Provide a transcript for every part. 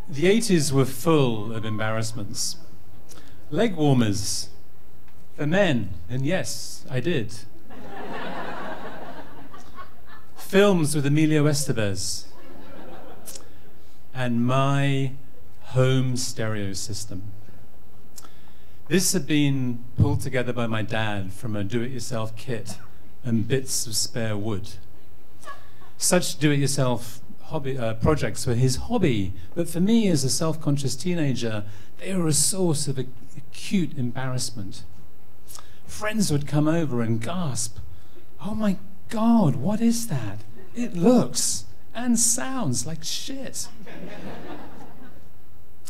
The 80s were full of embarrassments. Leg warmers for men, and yes, I did. Films with Emilio Estevez. And my home stereo system. This had been pulled together by my dad from a do-it-yourself kit and bits of spare wood. Such do-it-yourself projects were his hobby, but for me as a self-conscious teenager, they were a source of acute embarrassment. Friends would come over and gasp, "Oh my God, what is that? It looks and sounds like shit."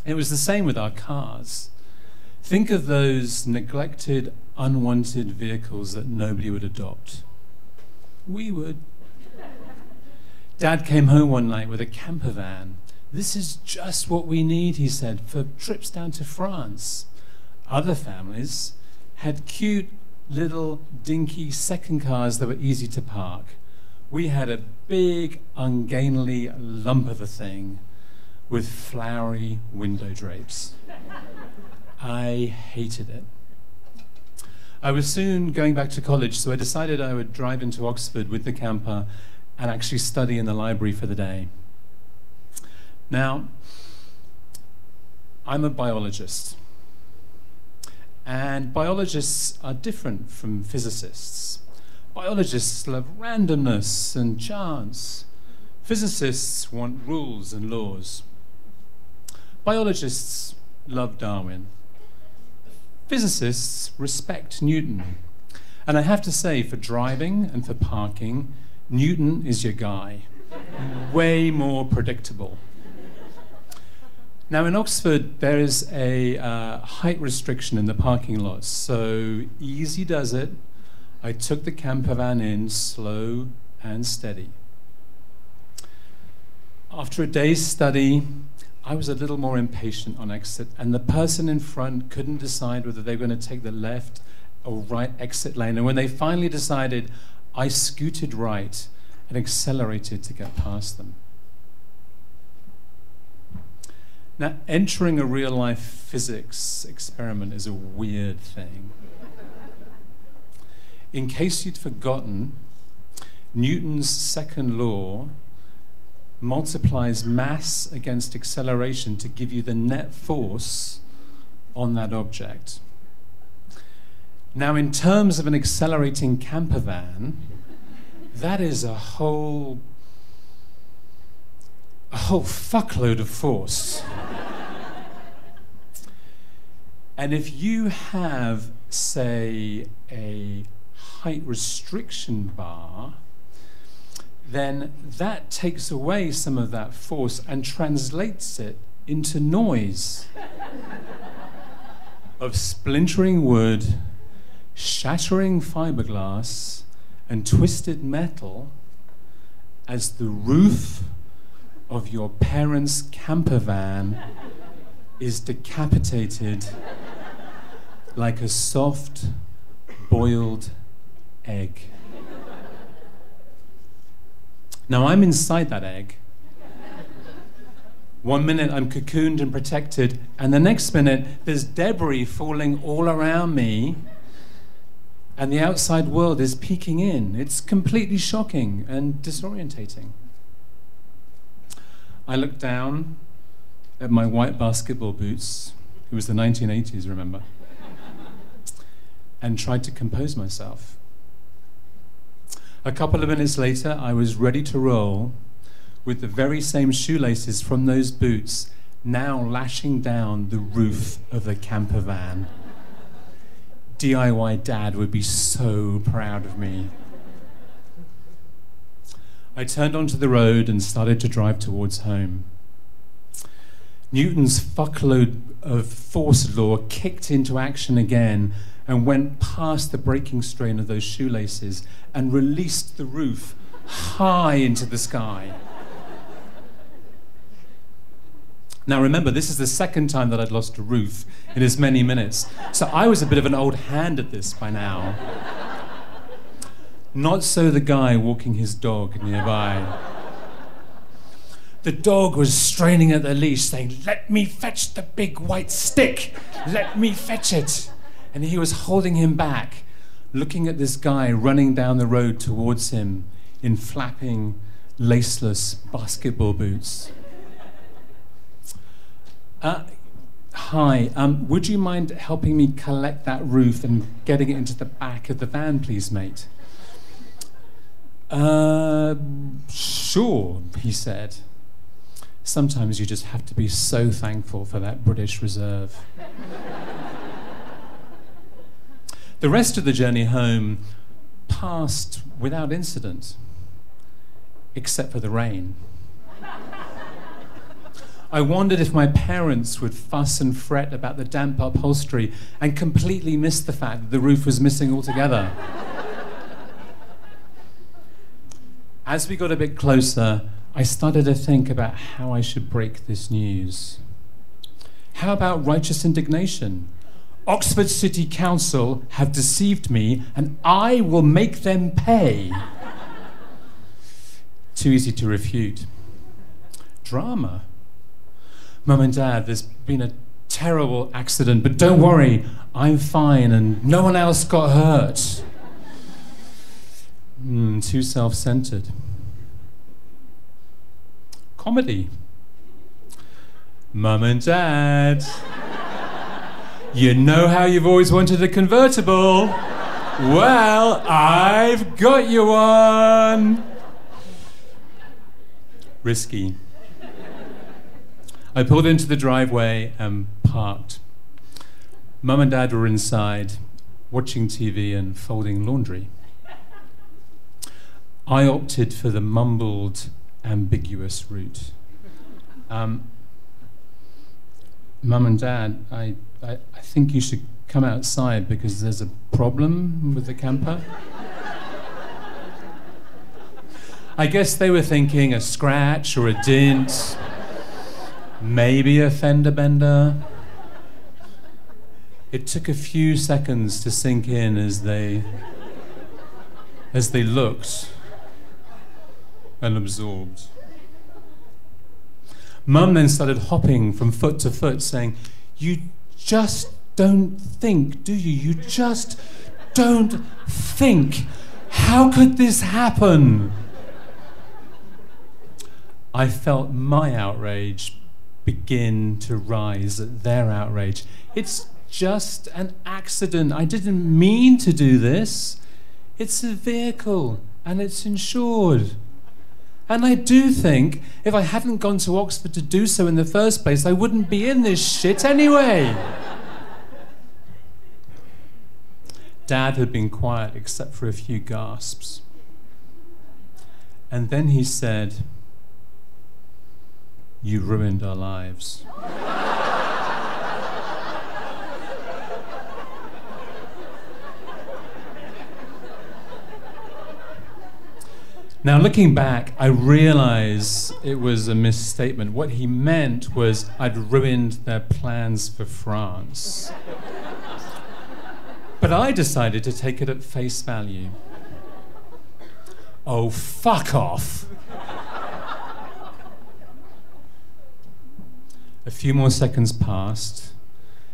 It was the same with our cars. Think of those neglected, unwanted vehicles that nobody would adopt. We would. Dad came home one night with a camper van. "This is just what we need," he said, "for trips down to France." Other families had cute, little, dinky second cars that were easy to park. We had a big, ungainly lump of a thing with flowery window drapes. I hated it. I was soon going back to college, so I decided I would drive into Oxford with the camper and actually study in the library for the day. Now, I'm a biologist, and biologists are different from physicists. Biologists love randomness and chance. Physicists want rules and laws. Biologists love Darwin. Physicists respect Newton. And I have to say, for driving and for parking, Newton is your guy. Way more predictable. Now in Oxford, there is a height restriction in the parking lots, so easy does it. I took the camper van in slow and steady. After a day's study, I was a little more impatient on exit, and the person in front couldn't decide whether they were going to take the left or right exit lane. And when they finally decided, I scooted right and accelerated to get past them. Now, entering a real-life physics experiment is a weird thing. In case you'd forgotten, Newton's second law multiplies mass against acceleration to give you the net force on that object. Now, in terms of an accelerating camper van, that is a whole fuckload of force. And if you have, say, a height restriction bar, then that takes away some of that force and translates it into noise of splintering wood, shattering fiberglass, and twisted metal as the roof of your parents' camper van is decapitated like a soft, boiled egg. Now I'm inside that egg. One minute I'm cocooned and protected, and the next minute there's debris falling all around me, and the outside world is peeking in. It's completely shocking and disorientating. I looked down at my white basketball boots. It was the 1980s, remember? And tried to compose myself. A couple of minutes later, I was ready to roll with the very same shoelaces from those boots now lashing down the roof of the camper van. DIY Dad would be so proud of me. I turned onto the road and started to drive towards home. Newton's fuckload of force law kicked into action again and went past the breaking strain of those shoelaces and released the roof high into the sky. Now remember, this is the second time that I'd lost a roof in as many minutes, so I was a bit of an old hand at this by now. Not so the guy walking his dog nearby. The dog was straining at the leash, saying, "Let me fetch the big white stick! Let me fetch it!" And he was holding him back, looking at this guy running down the road towards him in flapping, laceless basketball boots. Hi, would you mind helping me collect that roof and getting it into the back of the van, please, mate? Sure, he said. Sometimes you just have to be so thankful for that British Reserve. The rest of the journey home passed without incident, except for the rain. I wondered if my parents would fuss and fret about the damp upholstery and completely miss the fact that the roof was missing altogether. As we got a bit closer, I started to think about how I should break this news. How about righteous indignation? Oxford City Council have deceived me and I will make them pay. Too easy to refute. Drama. Mum and Dad, there's been a terrible accident, but don't worry, I'm fine and no one else got hurt. Too self-centered. Comedy. Mum and Dad, you know how you've always wanted a convertible? Well, I've got you one. Risky. I pulled into the driveway and parked. Mum and Dad were inside, watching TV and folding laundry. I opted for the mumbled, ambiguous route. Mum and Dad, I think you should come outside because there's a problem with the camper. I guess they were thinking a scratch or a dint, maybe a fender bender. It took a few seconds to sink in as they looked and absorbed. Mum then started hopping from foot to foot, saying, "You just don't think, do you? You just don't think. How could this happen?" I felt my outrage begin to rise at their outrage. It's just an accident. I didn't mean to do this. It's a vehicle and it's insured. And I do think if I hadn't gone to Oxford to do so in the first place, I wouldn't be in this shit anyway. Dad had been quiet except for a few gasps. And then he said, "You ruined our lives." Now, looking back, I realize it was a misstatement. What he meant was I'd ruined their plans for France. But I decided to take it at face value. Oh, fuck off. A few more seconds passed,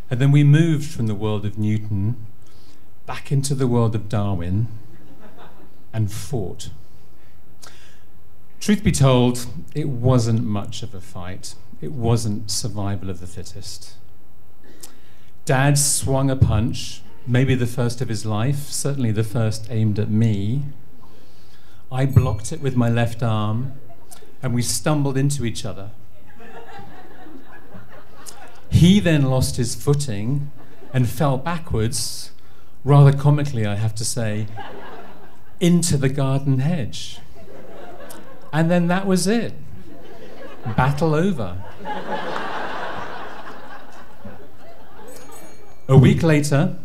and then we moved from the world of Newton back into the world of Darwin and fought. Truth be told, it wasn't much of a fight. It wasn't survival of the fittest. Dad swung a punch, maybe the first of his life, certainly the first aimed at me. I blocked it with my left arm, and we stumbled into each other. He then lost his footing and fell backwards, rather comically, I have to say, into the garden hedge. And then that was it. Battle over. A week later,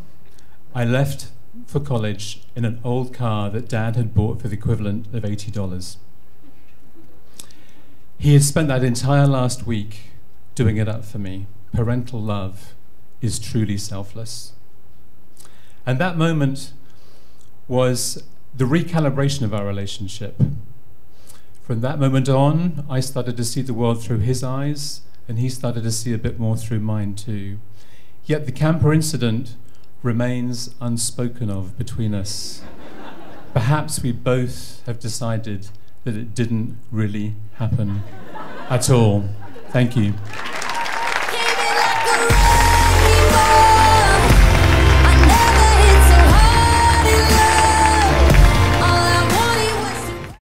I left for college in an old car that Dad had bought for the equivalent of $80. He had spent that entire last week doing it up for me. Parental love is truly selfless. And that moment was the recalibration of our relationship. From that moment on, I started to see the world through his eyes, and he started to see a bit more through mine too. Yet the camper incident remains unspoken of between us. Perhaps we both have decided that it didn't really happen at all. Thank you.